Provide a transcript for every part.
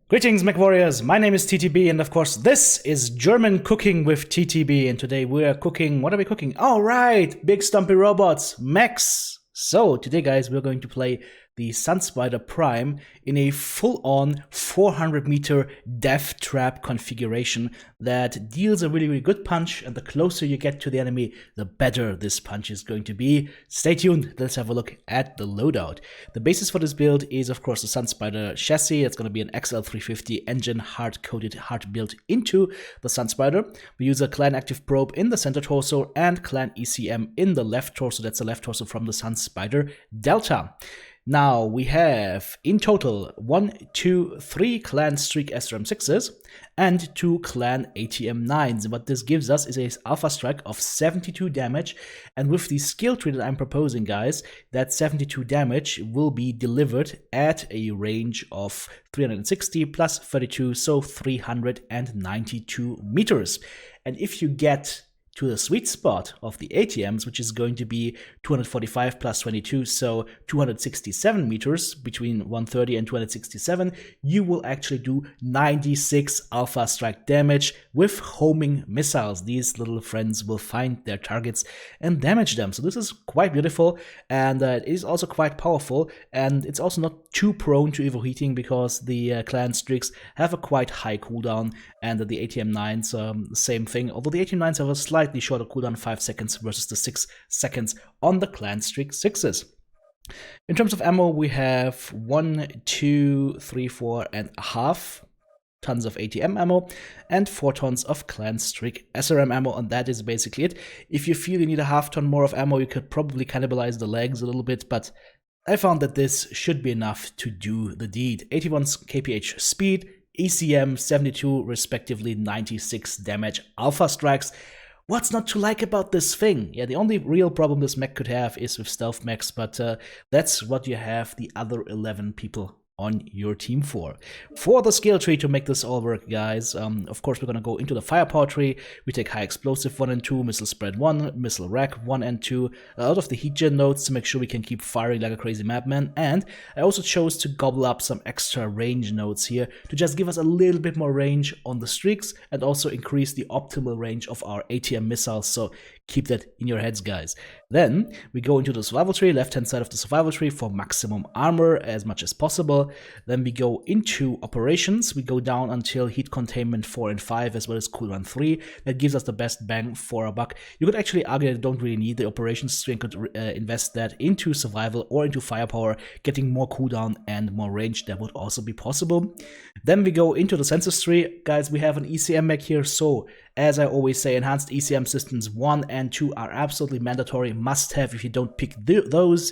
Greetings, Mechwarriors! My name is TTB, and of course, this is German Cooking with TTB. And today we are cooking. What are we cooking? Oh, right! Big stumpy robots, mechs! So, today, guys, we're going to play the Sunspider Prime in a full-on 400-meter death trap configuration that deals a really good punch, and the closer you get to the enemy, the better this punch is going to be. Stay tuned, let's have a look at the loadout. The basis for this build is, of course, the Sunspider chassis. It's going to be an XL350 engine, hard-coated, hard-built into the Sunspider. We use a Clan Active Probe in the center torso and Clan ECM in the left torso. That's the left torso from the Sunspider Delta. Now, we have, in total, 3 Clan Streak SRM6s and 2 Clan ATM9s. What this gives us is a alpha strike of 72 damage, and with the skill tree that I'm proposing, guys, that 72 damage will be delivered at a range of 360 plus 32, so 392 meters. And if you get to the sweet spot of the ATMs, which is going to be 245 plus 22, so 267 meters, between 130 and 267, you will actually do 96 alpha strike damage with homing missiles. These little friends will find their targets and damage them. So this is quite beautiful, and it is also quite powerful, and it's also not too prone to overheating because the Clan Streaks have a quite high cooldown, and the ATM9s, same thing, although the ATM9s have a slightly shorter cooldown, 5 seconds versus the 6 seconds on the Clan Streak 6s. In terms of ammo, we have 1, 2, 3, 4.5 tons of ATM ammo and 4 tons of Clan Streak SRM ammo, and that is basically it. If you feel you need a half ton more of ammo, you could probably cannibalize the legs a little bit, but I found that this should be enough to do the deed. 81 kph speed, ECM 72, respectively 96 damage alpha strikes. What's not to like about this thing? Yeah, the only real problem this mech could have is with stealth mechs, but that's what you have the other 11 people on your team for. For the skill tree to make this all work, guys, of course we're gonna go into the firepower tree. We take high explosive 1 and 2, missile spread 1, missile rack 1 and 2, a lot of the heat gen nodes to make sure we can keep firing like a crazy madman, and I also chose to gobble up some extra range nodes here to just give us a little bit more range on the streaks and also increase the optimal range of our ATM missiles, so keep that in your heads, guys. Then we go into the survival tree, left-hand side of the survival tree, for maximum armor as much as possible. Then we go into operations. We go down until heat containment 4 and 5 as well as cooldown 3. That gives us the best bang for a buck. You could actually argue that you don't really need the operations tree and could invest that into survival or into firepower, getting more cooldown and more range. That would also be possible. Then we go into the census tree. Guys, we have an ECM mech here, so as I always say, enhanced ECM systems 1 and 2 are absolutely mandatory, must-have. If you don't pick those,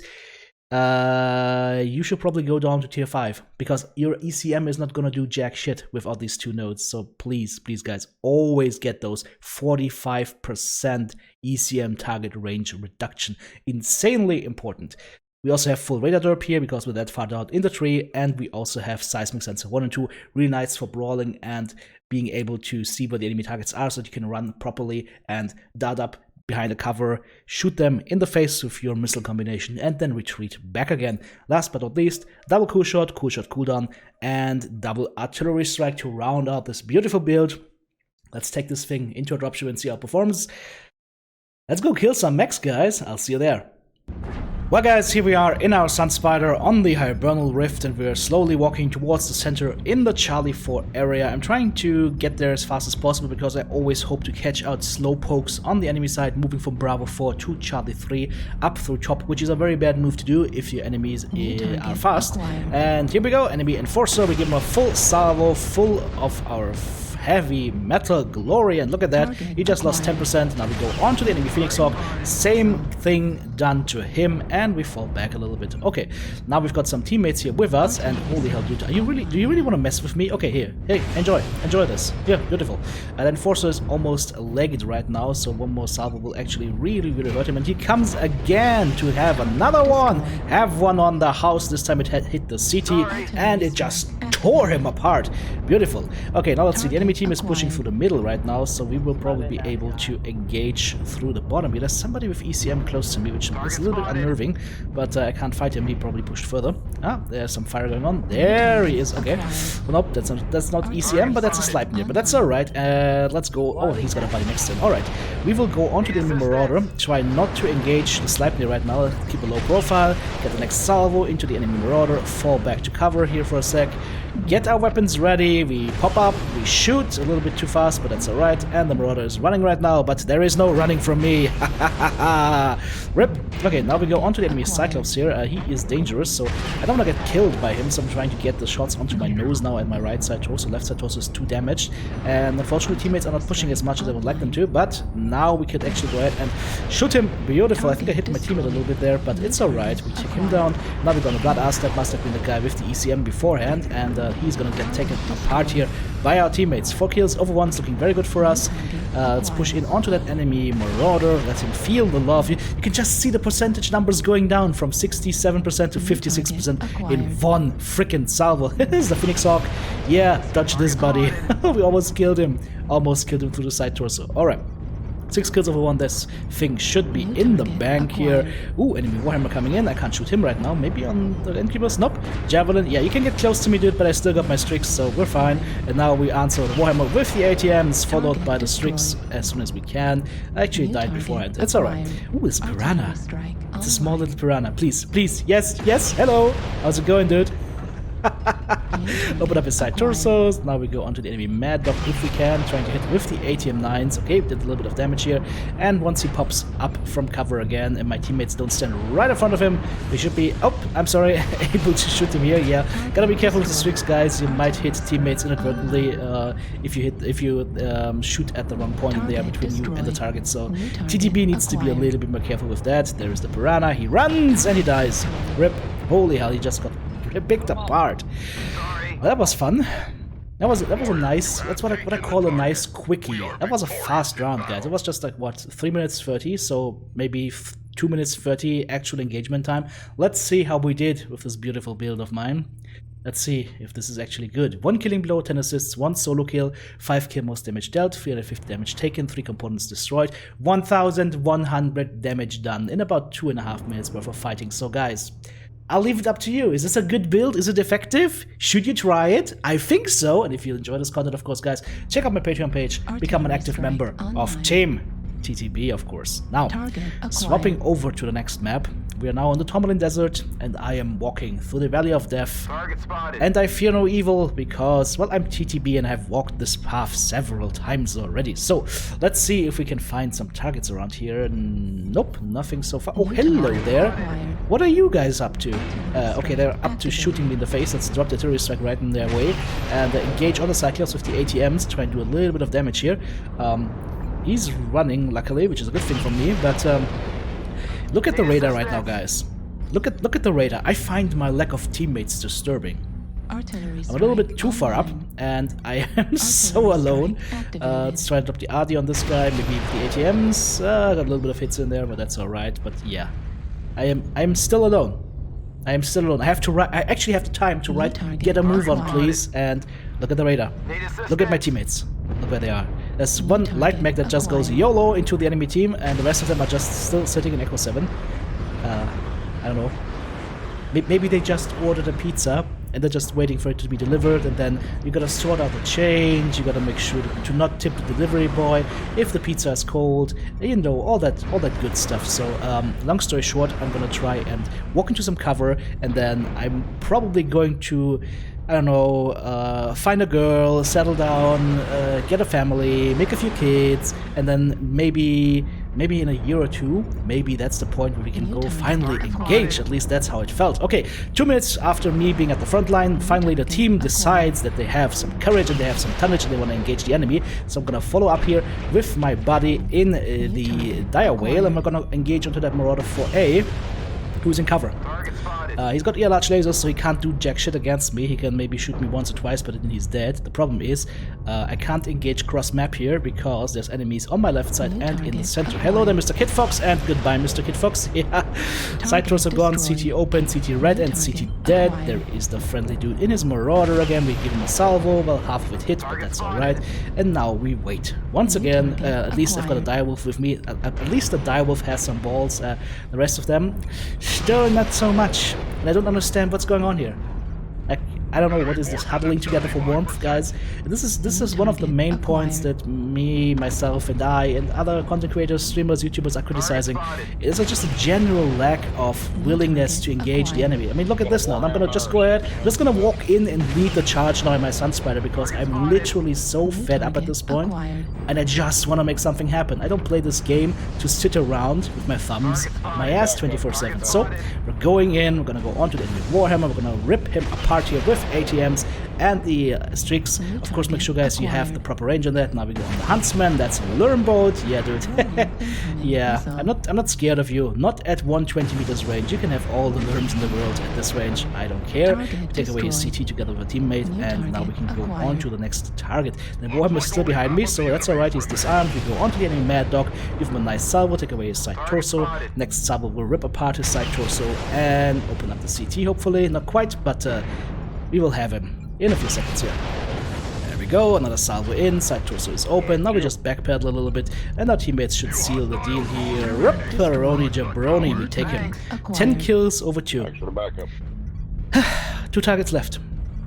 you should probably go down to tier 5, because your ECM is not gonna do jack shit without these 2 nodes. So please, guys, always get those 45% ECM target range reduction. Insanely important. We also have full radar derp here because we're that far down in the tree, and we also have seismic sensor 1 and 2, really nice for brawling and being able to see where the enemy targets are so that you can run properly and dart up behind a cover, shoot them in the face with your missile combination, and then retreat back again. Last but not least, double cool shot cooldown, and double artillery strike to round out this beautiful build. Let's take this thing into a dropship and see how it performs. Let's go kill some mechs, guys. I'll see you there. Well, guys, here we are in our Sunspider on the Hibernal Rift, and we're slowly walking towards the center in the Charlie 4 area. I'm trying to get there as fast as possible because I always hope to catch out slow pokes on the enemy side, moving from Bravo 4 to Charlie 3 up through top, which is a very bad move to do if your enemies are fast. And here we go, enemy enforcer. We give him a full salvo, full of our heavy metal glory, and look at that, he just lost 10%. Now we go on to the enemy Phoenix Hawk, same thing done to him, and we fall back a little bit. Okay, now we've got some teammates here with us, and holy hell, dude, do you really want to mess with me? Okay, here, hey, enjoy this. Yeah, beautiful. And Enforcer is almost legged right now, so one more salvo will actually really hurt him, and he comes again to have another one. Have one on the house. This time it hit the city, and it just tore him apart. Beautiful. Okay, now let's see. The enemy team is pushing through the middle right now, so we will probably be able to engage through the bottom. There's somebody with ECM close to me, which is a little bit unnerving, but I can't fight him. He probably pushed further. Ah, there's some fire going on. There he is. Okay. Well, nope, that's not ECM, but that's a Sleipnir. But that's alright. Let's go. Oh, he's got a buddy next to him. Alright. We will go onto the enemy Marauder. Try not to engage the Sleipnir right now. Keep a low profile. Get the next salvo into the enemy Marauder. Fall back to cover here for a sec. Get our weapons ready. We pop up. We shoot a little bit too fast, but that's alright. And the Marauder is running right now, but there is no running from me. Rip. Okay, now we go onto the enemy Cyclops here. He is dangerous, so I don't want to get killed by him, so I'm trying to get the shots onto my nose now and my right side torso. Left side torso is too damaged, and unfortunately teammates are not pushing as much as I would like them to, but now we could actually go ahead and shoot him. Beautiful. I think I hit my teammate a little bit there, but it's alright. We take him down. Now we're gonna blood us. That must have been the guy with the ECM beforehand, and he's gonna get taken apart here by our teammates. 4 kills over 1's looking very good for us. Let's push in onto that enemy Marauder. Let him feel the love. You can just see the percentage numbers going down from 67% to 56% in one freaking salvo. Here's the Phoenix Hawk. Yeah, dodge this, buddy. We almost killed him. Almost killed him through the side torso. Alright. 6 kills over 1. This thing should be in the bank here. Ooh, enemy Warhammer coming in. I can't shoot him right now. Maybe on the Incubus? Nope. Javelin. Yeah, you can get close to me, dude, but I still got my Streaks, so we're fine. And now we answer the Warhammer with the ATMs, followed by the Streaks as soon as we can. I actually died beforehand. It's alright. Ooh, it's Piranha. It's a small little Piranha. Please, please. Yes, yes. Hello. How's it going, dude? Open up his side torsos. Now we go onto the enemy Mad Dog if we can, trying to hit with the ATM-9s. Okay, did a little bit of damage here. And once he pops up from cover again and my teammates don't stand right in front of him, we should be, oh, I'm sorry, able to shoot him here. Yeah, gotta be careful with the Streaks, guys. You might hit teammates inadvertently if you shoot at the wrong point there between you and the target. So TTB needs to be a little bit more careful with that. There is the Piranha. He runs and he dies. Rip. Holy hell, he just got picked apart. Well, that was fun. That was a nice, that's what I call a nice quickie. That was a fast round, guys. It was just like, what, 3 minutes 30, so maybe 2 minutes 30 actual engagement time. Let's see how we did with this beautiful build of mine. Let's see if this is actually good. 1 killing blow, 10 assists, 1 solo kill, 5 kill most damage dealt, 350 damage taken, 3 components destroyed, 1100 damage done in about 2.5 minutes worth of fighting. So guys, I'll leave it up to you. Is this a good build? Is it effective? Should you try it? I think so. And if you enjoy this content, of course, guys, check out my Patreon page. Become an active member of Team TTB, of course. Now, swapping over to the next map. We are now on the Tomblin Desert, and I am walking through the Valley of Death. And I fear no evil because, well, I'm TTB and I've walked this path several times already. So, let's see if we can find some targets around here. Nope, nothing so far. Oh, hello there. What are you guys up to? Okay, they're up to shooting me in the face. Let's drop the terrorist strike right in their way. And engage on the Cyclops with the ATMs, try and do a little bit of damage here. He's running, luckily, which is a good thing for me, but look at the radar right now, guys. Look at the radar. I find my lack of teammates disturbing. I'm a little bit too far up, and I am so alone. Let's try to drop the RD on this guy, maybe the ATMs. Got a little bit of hits in there, but that's alright. But yeah, I am still alone. I am still alone. I actually have the time to write, get a move on, please, and look at the radar. Look at my teammates. Look where they are. There's one light mech that just goes YOLO into the enemy team, and the rest of them are just still sitting in Echo 7. I don't know. Maybe they just ordered a pizza, and they're just waiting for it to be delivered, and then you gotta sort out the change, you gotta make sure to not tip the delivery boy if the pizza is cold, you know, all that good stuff. So, long story short, I'm gonna try and walk into some cover, and then I'm probably going to, I don't know, find a girl, settle down, get a family, make a few kids, and then maybe in a year or two, maybe that's the point where we can go finally engage. At least that's how it felt. Okay, 2 minutes after me being at the front line, finally the team decides that they have some courage and they have some tonnage and they want to engage the enemy. So I'm gonna follow up here with my buddy in the dire whale, and we're gonna engage onto that Marauder 4A, who's in cover. He's got ear large lasers, so he can't do jack shit against me. He can maybe shoot me once or twice, but then he's dead. The problem is, I can't engage cross map here because there's enemies on my left side and in the center. Hello there, Mr. Kid Fox, and goodbye, Mr. Kid Fox. Yeah. Side throws are gone, CT open, CT red, and CT dead. There is the friendly dude in his Marauder again. We give him a salvo. Well, half of it hit, but that's alright. And now we wait. Once again, at least I've got a direwolf with me. At least the direwolf has some balls. The rest of them, still not so much. And I don't understand what's going on here. I don't know what is this huddling together for warmth, guys. This is one of the main points that me, myself, and I, and other content creators, streamers, YouTubers are criticizing. It's just a general lack of willingness to engage the enemy. I mean, look at this now. I'm gonna just go ahead. I'm just gonna walk in and lead the charge now in my Sun Spider because I'm literally so fed up at this point, and I just want to make something happen. I don't play this game to sit around with my thumbs up my ass 24/7. So we're going in. We're gonna go onto the enemy Warhammer. We're gonna rip him apart here with ATMs and the streaks. Of course, make sure, guys, you have the proper range on that. Now we go on the Huntsman. That's a Lurm boat. Yeah, dude. Yeah, I'm not scared of you. Not at 120 meters range. You can have all the Lurms in the world at this range. I don't care. We take away his CT together with a teammate, and now we can go on to the next target. The Warhammer is still behind me, so that's alright. He's disarmed. We go on to the enemy Mad Dog. Give him a nice salvo. Take away his side torso. Next salvo will rip apart his side torso and open up the CT. Hopefully, not quite, but we will have him in a few seconds here. There we go, another salvo in, side torso is open. Now we just backpedal a little bit, and our teammates should seal the deal here. Ripperoni Jabroni, we take him. 10 kills over 2. 2 targets left.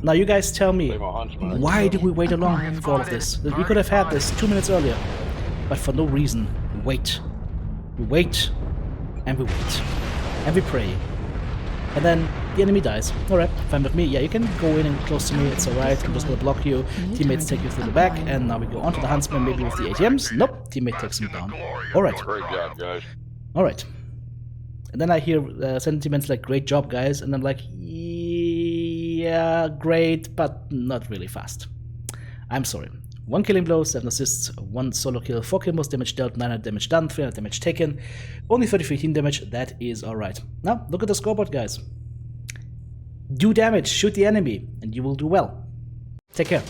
Now you guys tell me, why did we wait along for all of this? We could have had this 2 minutes earlier, but for no reason. We wait. We wait, and we wait. And we pray. And then the enemy dies. Alright, fine with me. Yeah, you can go in and close to me, it's alright. I'm just gonna block you. Teammates take you through the back, and now we go on to the Huntsman, maybe with the ATMs. Nope, teammate takes him down. Alright. Great job, guys. Alright. And then I hear sentiments like, great job, guys. And I'm like, yeah, great, but not really fast. I'm sorry. 1 killing blow, 7 assists, 1 solo kill, 4 kill, most damage dealt, 900 damage done, 300 damage taken, only 33 team damage. That is alright. Now, look at the scoreboard, guys. Do damage, shoot the enemy, and you will do well. Take care.